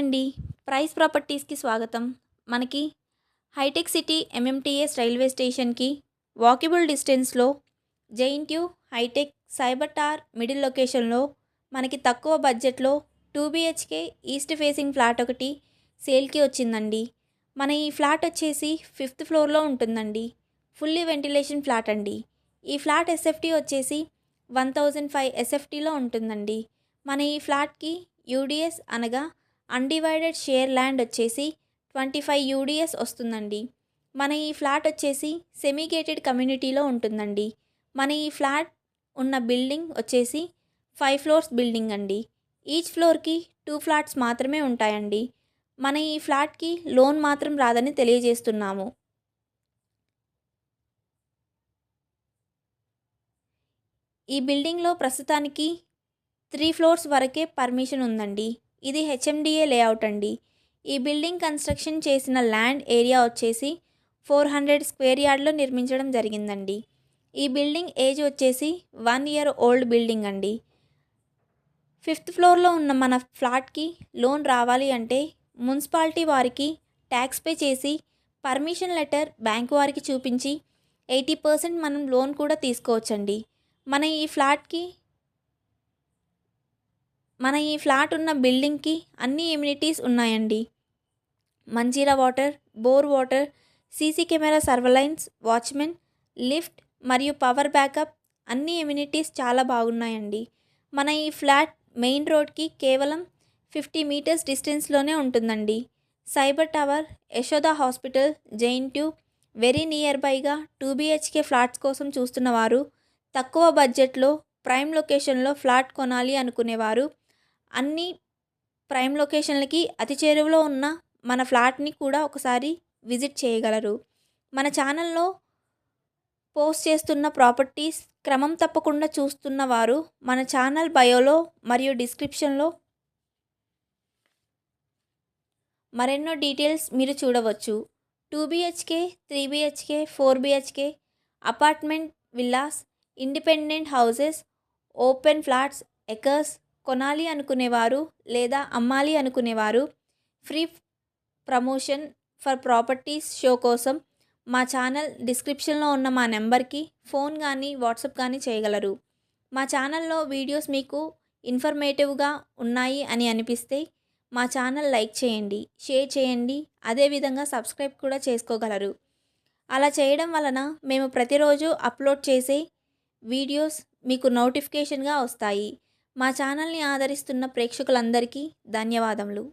అండి. ప్రైస్ ప్రాపర్టీస్‌కి స్వాగతం. మనకి హైటెక్ సిటీ ఎంఎంటీఎస్ రైల్వే స్టేషన్‌కి వాకబుల్ డిస్టెన్స్‌లో జెఎన్‌టీయూ, హైటెక్, సైబర్ టవర్ మిడిల్ లొకేషన్‌లో మనకి తక్కువ బడ్జెట్‌లో 2 బీహెచ్‌కే ఈస్ట్ ఫేసింగ్ ఫ్లాట్ ఒకటి సేల్‌కి వచ్చిందండి. మన ఈ ఫ్లాట్ వచ్చేసి 5th ఫ్లోర్‌లో ఉంటుందండి. ఫుల్లీ వెంటిలేషన్ ఫ్లాట్ అండి. ఈ ఫ్లాట్ ఎస్ఎఫ్టీ వచ్చేసి 1005 ఎస్ఎఫ్టీలో ఉంటుందండి. మన ఈ ఫ్లాట్‌కి యూడిఎస్ అనగా అన్‌డివైడెడ్ షేర్ ల్యాండ్ వచ్చేసి 25 యూడిఎస్ వస్తుందండి. మన ఈ ఫ్లాట్ వచ్చేసి సెమీ గేటెడ్ కమ్యూనిటీలో ఉంటుందండి. మన ఈ ఫ్లాట్ ఉన్న బిల్డింగ్ వచ్చేసి 5 ఫ్లోర్స్ బిల్డింగ్ అండి. ఈచ్ ఫ్లోర్‌కి 2 ఫ్లాట్స్ మాత్రమే ఉంటాయండి. మన ఈ ఫ్లాట్‌కి లోన్ మాత్రం రాదని తెలియజేస్తున్నాము. ఈ బిల్డింగ్‌లో ప్రస్తుతానికి 3 ఫ్లోర్స్ వరకే పర్మిషన్ ఉందండి. ఇది హెచ్ఎండిఏ లేఅవుట్ అండి. ఈ బిల్డింగ్ కన్స్ట్రక్షన్ చేసిన ల్యాండ్ ఏరియా వచ్చేసి 400 స్క్వేర్ యార్డ్లో నిర్మించడం జరిగిందండి. ఈ బిల్డింగ్ ఏజ్ వచ్చేసి 1 ఇయర్ ఓల్డ్ బిల్డింగ్ అండి. 5th ఫ్లోర్లో ఉన్న మన ఫ్లాట్కి లోన్ రావాలి అంటే మున్సిపాలిటీ వారికి ట్యాక్స్ పే చేసి పర్మిషన్ లెటర్ బ్యాంక్ వారికి చూపించి 80% మనం లోన్ కూడా తీసుకోవచ్చండి. మన ఈ ఫ్లాట్ ఉన్న బిల్డింగ్కి అన్ని ఎమ్యూనిటీస్ ఉన్నాయండి. Manjira water, bore water, CC camera surveillance, watchman, lift మరియు పవర్ బ్యాకప్ అన్ని ఎమ్యూనిటీస్ చాలా బాగున్నాయండి. మన ఈ ఫ్లాట్ మెయిన్ రోడ్కి కేవలం 50 మీటర్స్ డిస్టెన్స్లోనే ఉంటుందండి. Cyber tower, Yashoda hospital, JNTU very near బైగా 2 బీహెచ్కే ఫ్లాట్స్ కోసం చూస్తున్నవారు, తక్కువ బడ్జెట్లో ప్రైమ్ లొకేషన్లో ఫ్లాట్ కొనాలి అనుకునేవారు అన్ని ప్రైమ్ లొకేషన్లకి అతి చేరువలో ఉన్న మన ఫ్లాట్ని కూడా ఒకసారి విజిట్ చేయగలరు. మన ఛానల్లో పోస్ట్ చేస్తున్న ప్రాపర్టీస్ క్రమం తప్పకుండా చూస్తున్న వారు మన ఛానల్ బయోలో మరియు డిస్క్రిప్షన్లో మరెన్నో డీటెయిల్స్ మీరు చూడవచ్చు. 2 BHK, 3 BHK, 4 BHK, apartment, villas, independent houses, open flats, acres కొనాలి అనుకునేవారు లేదా అమ్మాలి అనుకునేవారు free promotion for properties show కోసం మా ఛానల్ డిస్క్రిప్షన్లో ఉన్న మా నెంబర్కి ఫోన్ కానీ వాట్సాప్ కానీ చేయగలరు. మా ఛానల్లో వీడియోస్ మీకు ఇన్ఫర్మేటివ్గా ఉన్నాయి అని అనిపిస్తే మా ఛానల్ లైక్ చేయండి, షేర్ చేయండి, అదేవిధంగా సబ్స్క్రైబ్ కూడా చేసుకోగలరు. అలా చేయడం వలన మేము ప్రతిరోజు అప్లోడ్ చేసే వీడియోస్ మీకు నోటిఫికేషన్గా వస్తాయి. మా ఛానల్ని ఆదరిస్తున్న ప్రేక్షకులందరికీ ధన్యవాదములు.